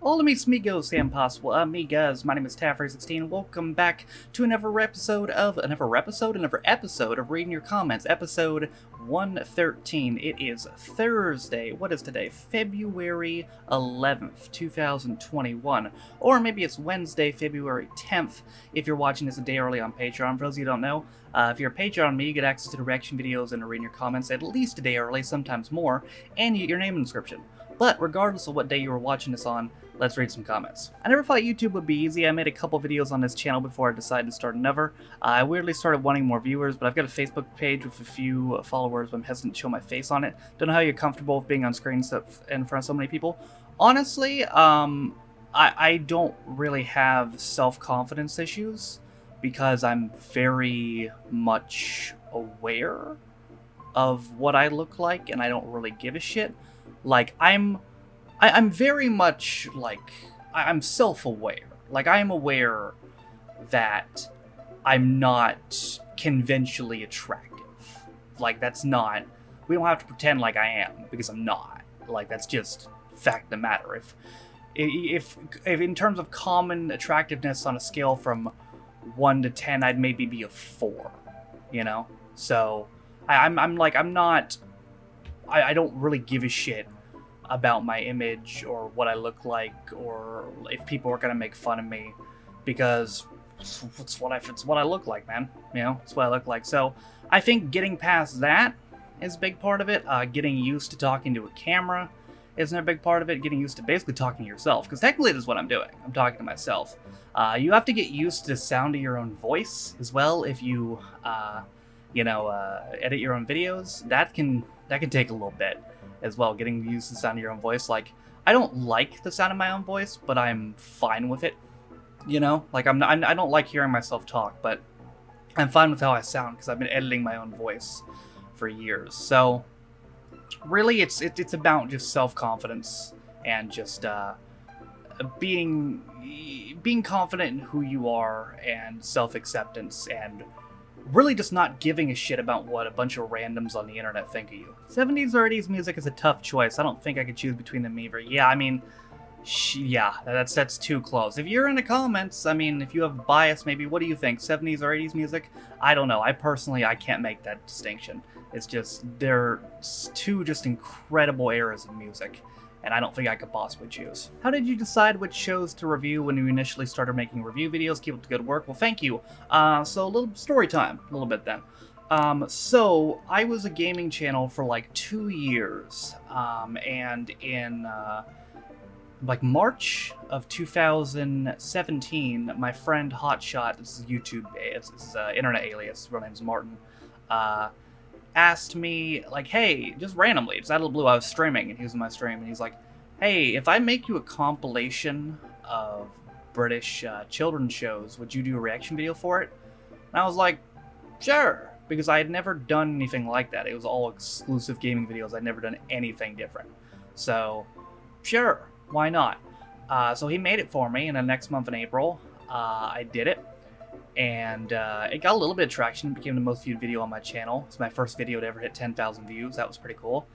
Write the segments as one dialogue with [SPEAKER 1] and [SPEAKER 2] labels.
[SPEAKER 1] Hola mis amigos, and possible amigas. My name is Taffer16. Welcome back to another episode of Reading Your Comments, episode 113. It is Thursday. What is today? February 11th, 2021. Or maybe it's Wednesday, February 10th, if you're watching this a day early on Patreon. For those of you who don't know, if you're a Patreon on me, you get access to the reaction videos and to reading your comments at least a day early, sometimes more, and you get your name in the description. But regardless of what day you were watching this on, let's read some comments. I never thought YouTube would be easy. I made a couple videos on this channel before I decided to start another. I weirdly started wanting more viewers, but I've got a Facebook page with a few followers, but I'm hesitant to show my face on it. Don't know how you're comfortable with being on screen in front of so many people. Honestly, I don't really have self-confidence issues because I'm very much aware of what I look like, and I don't really give a shit. Like, I'm very much, like, I'm self-aware. Like, I am aware that I'm not conventionally attractive. Like, that's not, we don't have to pretend like I am, because I'm not. Like, that's just fact of the matter. If in terms of common attractiveness on a scale from 1 to 10, I'd maybe be a 4, you know? So, I don't really give a shit about my image or what I look like or if people are gonna make fun of me, because it's what I look like, man. You know, it's what I look like. So I think getting past that is a big part of it. Getting used to talking to a camera is another big part of it. Getting used to basically talking to yourself, because technically this is what I'm doing. I'm talking to myself. You have to get used to the sound of your own voice as well. If you edit your own videos, that can take a little bit as well, getting used to the sound of your own voice. Like, I don't like the sound of my own voice, but I'm fine with it, you know? Like, I don't like hearing myself talk, but I'm fine with how I sound, because I've been editing my own voice for years. So, really, it's about just self-confidence, and just, being confident in who you are, and self-acceptance, and really just not giving a shit about what a bunch of randoms on the internet think of you. 70s or 80s music is a tough choice. I don't think I could choose between them either. Yeah, I mean, yeah, that's too close. If you're in the comments, I mean, if you have bias, maybe, what do you think? 70s or 80s music? I don't know. I can't make that distinction. It's just, they're two just incredible eras of music, and I don't think I could possibly choose. How did you decide which shows to review when you initially started making review videos? Keep up the good work. Well, thank you. So a little story time, a little bit then. So I was a gaming channel for like 2 years, and in like March of 2017, my friend Hotshot, this is YouTube, this is internet alias, his real name's Martin, asked me, like, hey, just randomly, just out of the blue, I was streaming, and he was in my stream, and he's like, hey, if I make you a compilation of British children's shows, would you do a reaction video for it? And I was like, sure, because I had never done anything like that. It was all exclusive gaming videos. I'd never done anything different. So, sure, why not? So he made it for me, and the next month in April, I did it. And it got a little bit of traction. It became the most viewed video on my channel. It's my first video to ever hit 10,000 views. That was pretty cool.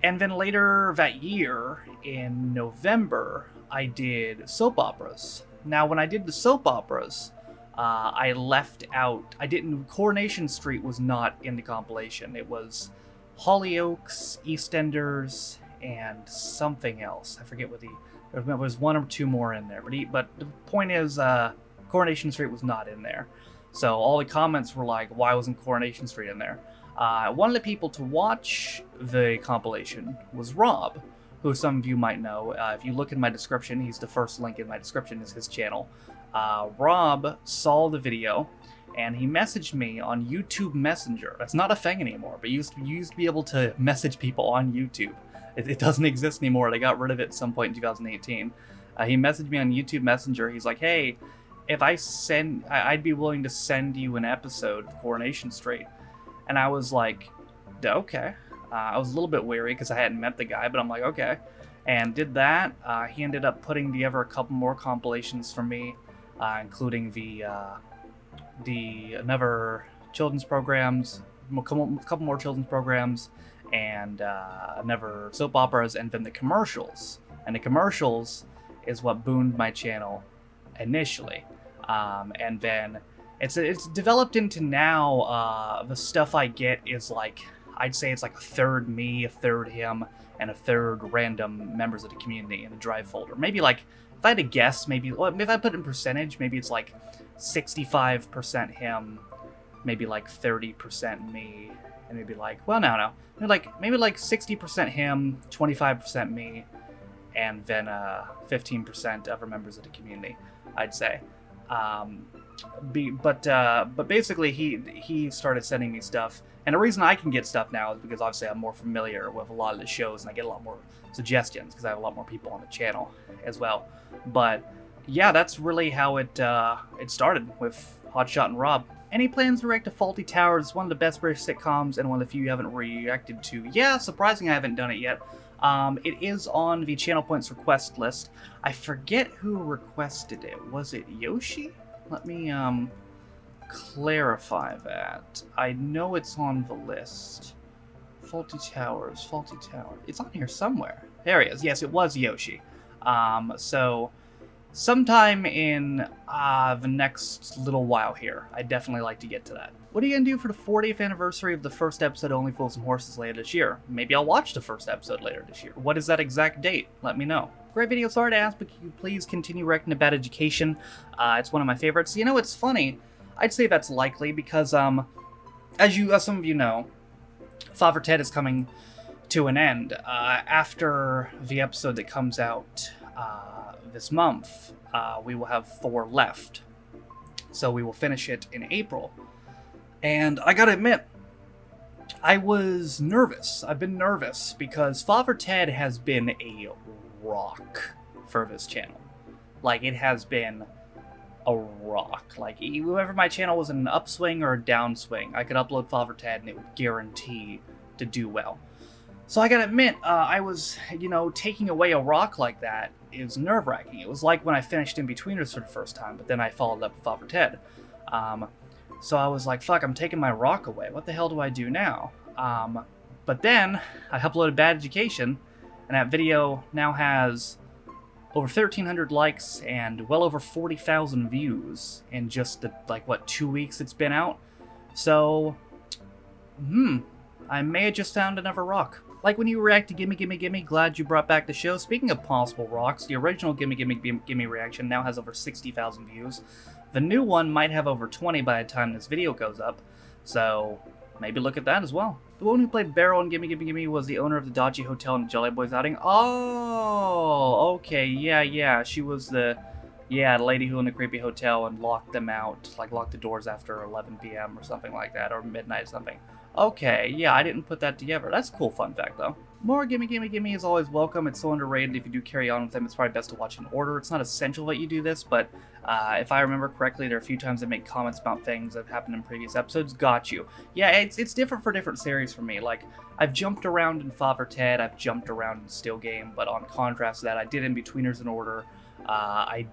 [SPEAKER 1] And then later that year, in November, I did soap operas. Now, when I did the soap operas, I left out... Coronation Street was not in the compilation. It was Hollyoaks, EastEnders, and something else. I forget what there was 1 or 2 more in there. But the point is... Coronation Street was not in there. So all the comments were like, why wasn't Coronation Street in there? One of the people to watch the compilation was Rob, who some of you might know. If you look in my description, he's the first link in my description is his channel. Rob saw the video, and he messaged me on YouTube Messenger. That's not a thing anymore, but you used to be able to message people on YouTube. It doesn't exist anymore. They got rid of it at some point in 2018. He messaged me on YouTube Messenger. He's like, hey, if I'd be willing to send you an episode of Coronation Street. And I was like, okay. I was a little bit wary because I hadn't met the guy, but I'm like, okay. And did that. He ended up putting together a couple more compilations for me, including the another children's programs, a couple more children's programs, and another soap operas, and then the commercials. And the commercials is what boomed my channel initially. And then it's developed into now, the stuff I get is like, I'd say it's like a third me, a third him, and a third random members of the community in the drive folder. Maybe like, if I had to guess, maybe, well, if I put in percentage, maybe it's like 65% him, maybe like 30% me, and maybe like, well, no, maybe like 60% him, 25% me, and then 15% other members of the community, I'd say. But basically, he started sending me stuff, and the reason I can get stuff now is because obviously I'm more familiar with a lot of the shows, and I get a lot more suggestions because I have a lot more people on the channel as well. But yeah, that's really how it started with Hotshot and Rob. Any plans to react to Faulty Towers? It's one of the best British sitcoms and one of the few you haven't reacted to. Yeah, surprising I haven't done it yet. It is on the Channel Points request list. I forget who requested it. Was it Yoshi? Let me clarify that. I know it's on the list. Faulty Towers. It's on here somewhere. There he is. Yes, it was Yoshi. So sometime in the next little while here, I'd definitely like to get to that. What are you going to do for the 40th anniversary of the first episode of Only Fools and Horses later this year? Maybe I'll watch the first episode later this year. What is that exact date? Let me know. Great video, sorry to ask, but can you please continue reacting to Bad Education? It's one of my favorites. You know, it's funny. I'd say that's likely because, as some of you know, Father Ted is coming to an end. After the episode that comes out this month, we will have 4 left. So we will finish it in April. And I gotta admit, I was nervous. I've been nervous because Father Ted has been a rock for this channel. Like, it has been a rock. Like, whenever my channel was in an upswing or a downswing, I could upload Father Ted and it would guarantee to do well. So I gotta admit, I was, taking away a rock like that is nerve-wracking. It was like when I finished In-Betweeners for the first time, but then I followed up with Father Ted. So I was like, fuck, I'm taking my rock away. What the hell do I do now? But then I uploaded Bad Education, and that video now has over 1,300 likes and well over 40,000 views in just the, 2 weeks it's been out. So, I may have just found another rock. Like when you react to Gimme Gimme Gimme, glad you brought back the show. Speaking of possible rocks, the original Gimme Gimme Gimme reaction now has over 60,000 views. The new one might have over 20 by the time this video goes up, so maybe look at that as well. The woman who played Beryl in Gimme Gimme Gimme was the owner of the dodgy hotel in Jolly Boys outing. Oh, okay, yeah, she was the lady who owned the creepy hotel and locked them out, locked the doors after 11 p.m. or something like that, or midnight or something. Okay, yeah, I didn't put that together. That's a cool fun fact, though. More Gimme Gimme Gimme is always welcome. It's so underrated. If you do carry on with them, it's probably best to watch in order. It's not essential that you do this, but if I remember correctly, there are a few times I make comments about things that have happened in previous episodes. Got you. Yeah, it's different for different series for me. Like, I've jumped around in Father Ted, I've jumped around in Still Game, but on contrast to that, I did In-Betweeners in order. I'm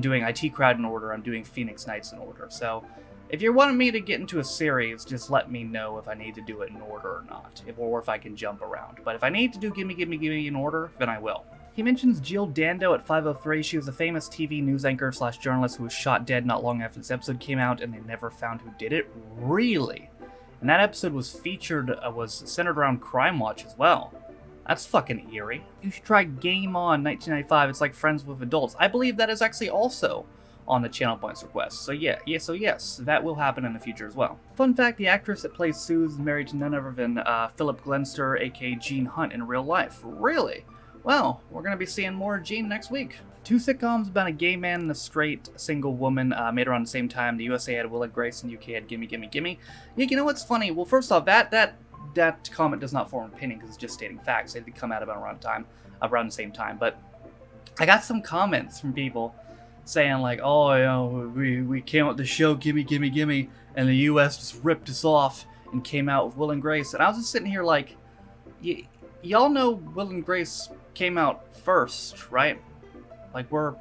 [SPEAKER 1] doing IT Crowd in order. I'm doing Phoenix Nights in order. So if you're wanting me to get into a series, just let me know if I need to do it in order or not, or if I can jump around. But if I need to do Gimme Gimme Gimme in order, then I will. He mentions Jill Dando at 503. She was a famous TV news anchor / journalist who was shot dead not long after this episode came out, and they never found who did it. Really? And that episode was was centered around Crime Watch as well. That's fucking eerie. You should try Game On 1995. It's like Friends with Adults. I believe that is actually also on the Channel Points request. So yes, that will happen in the future as well. Fun fact, the actress that plays Sue is married to none other than Philip Glenster, aka Gene Hunt, in real life. Really? Well, we're going to be seeing more of Gene next week. 2 sitcoms about a gay man and a straight single woman made around the same time. The USA had Will and Grace, and UK had Gimme Gimme Gimme. Yeah, you know what's funny? Well, first off, that comment does not form an opinion because it's just stating facts. They did come out about around the same time. But I got some comments from people saying like, oh, we came out with the show Gimme Gimme Gimme, and the US just ripped us off and came out with Will and Grace. And I was just sitting here like, y'all know Will and Grace came out first, right? Like, we're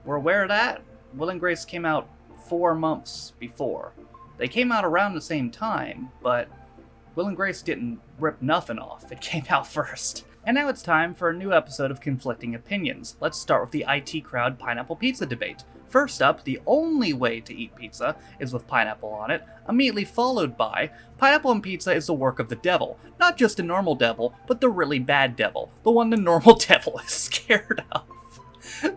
[SPEAKER 1] aware of that. Will and Grace came out 4 months before. They came out around the same time, but Will and Grace didn't rip nothing off. It came out first. And now it's time for a new episode of Conflicting Opinions. Let's start with the IT crowd pineapple pizza debate. First up, the only way to eat pizza is with pineapple on it, immediately followed by, pineapple on pizza is the work of the devil. Not just a normal devil, but the really bad devil. The one the normal devil is scared of.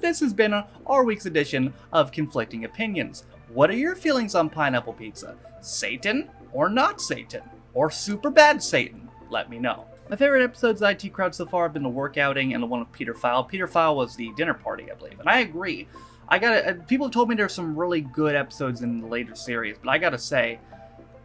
[SPEAKER 1] This has been our week's edition of Conflicting Opinions. What are your feelings on pineapple pizza? Satan or not Satan? Or super bad Satan? Let me know. My favorite episodes of IT Crowd so far have been the work outing and the one with Peter File. Peter File was the dinner party, I believe, and I agree. People have told me there's some really good episodes in the later series, but I gotta say,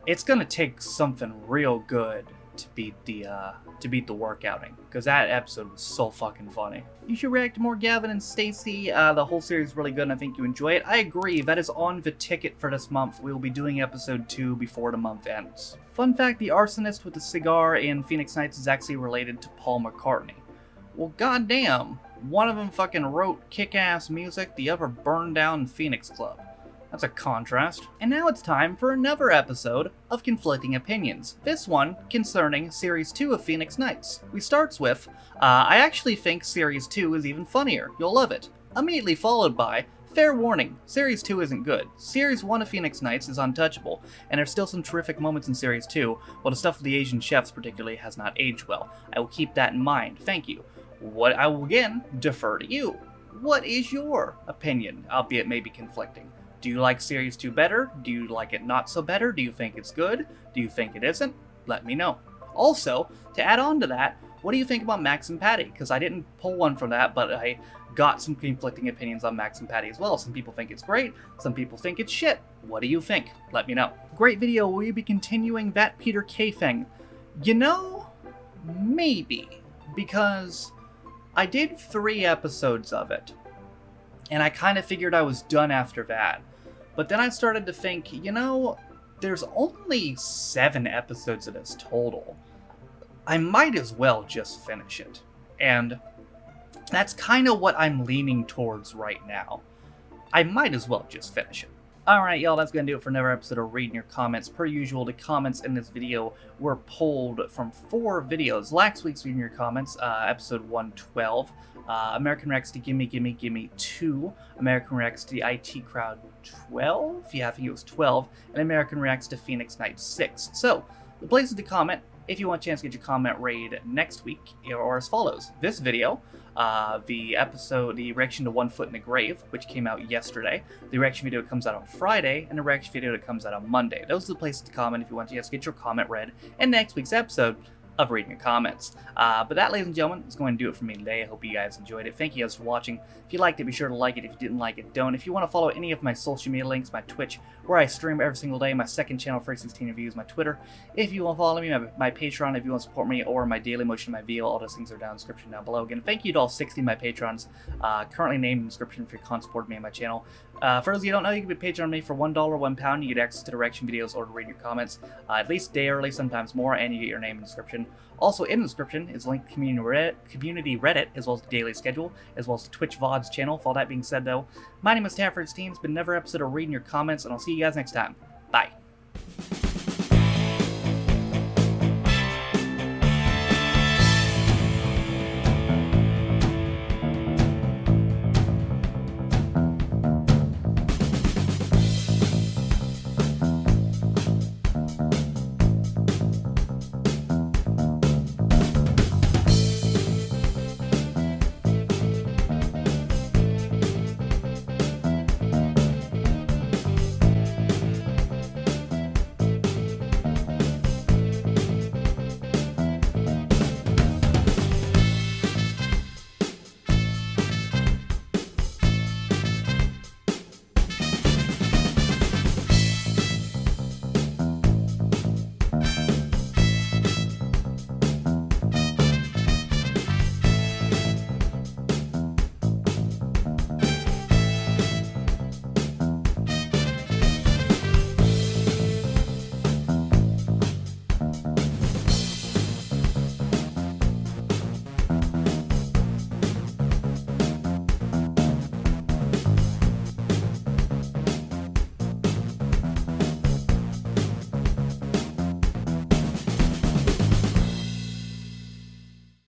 [SPEAKER 1] it's gonna take something real good to beat the work outing, because that episode was so fucking funny. You should react to more Gavin and Stacy. The whole series is really good and I think you enjoy it. I agree, that is on the ticket for this month. We will be doing episode 2 before the month ends. Fun fact, the arsonist with the cigar in Phoenix Nights is actually related to Paul McCartney. Well, goddamn, one of them fucking wrote kick-ass music, the other burned down Phoenix Club. That's a contrast. And now it's time for another episode of Conflicting Opinions. This one concerning Series 2 of Phoenix Nights. We starts with, I actually think Series 2 is even funnier. You'll love it. Immediately followed by, fair warning, Series 2 isn't good. Series 1 of Phoenix Nights is untouchable, and there's still some terrific moments in Series 2, while the stuff with the Asian chefs particularly has not aged well. I will keep that in mind. Thank you. What I will again defer to you. What is your opinion, albeit maybe conflicting? Do you like Series 2 better? Do you like it not so better? Do you think it's good? Do you think it isn't? Let me know. Also, to add on to that, what do you think about Max and Patty? Because I didn't pull one for that, but I got some conflicting opinions on Max and Patty as well. Some people think it's great, some people think it's shit. What do you think? Let me know. Great video, will you be continuing that Peter K thing? You know, maybe. Because I did 3 episodes of it, and I kind of figured I was done after that. But then I started to think, you know, there's only 7 episodes of this total. I might as well just finish it. And that's kind of what I'm leaning towards right now. I might as well just finish it. Alright, y'all, that's going to do it for another episode of Reading Your Comments. Per usual, the comments in this video were pulled from 4 videos. Last week's Reading Your Comments, episode 112, American Rex to Gimme Gimme Gimme 2, American Rex to the IT Crowd 12? Yeah, I think it was 12, and American Rex to Phoenix Nights 6. So, the places to comment, if you want a chance to get your comment read next week, are as follows. This video, the reaction to One Foot in the Grave, which came out yesterday, the reaction video that comes out on Friday, and the reaction video that comes out on Monday. Those are the places to comment if you want to get your comment read in next week's episode of Reading Your Comments. But that, ladies and gentlemen, is going to do it for me today. I hope you guys enjoyed it. Thank you guys for watching. If you liked it, be sure to like it. If you didn't like it, don't. If you want to follow any of my social media links, my Twitch, where I stream every single day, my second channel, Free 16 Reviews, my Twitter. If you want to follow me, my Patreon, if you want to support me, or my daily motion, my VO, all those things are down in the description down below. Again, thank you to all 60 of my Patrons, currently named in the description if you can't support me and my channel. For those of you who don't know, you can be a patron on me for $1 or £1. You get access to the reaction videos or to read your comments at least a day early, sometimes more, and you get your name in the description. Also in the description is linked to community Reddit, as well as the daily schedule, as well as the Twitch VODs channel. For all that being said, though, my name is Tafford's Team. It's been another episode of Reading Your Comments, and I'll see you guys next time. Bye.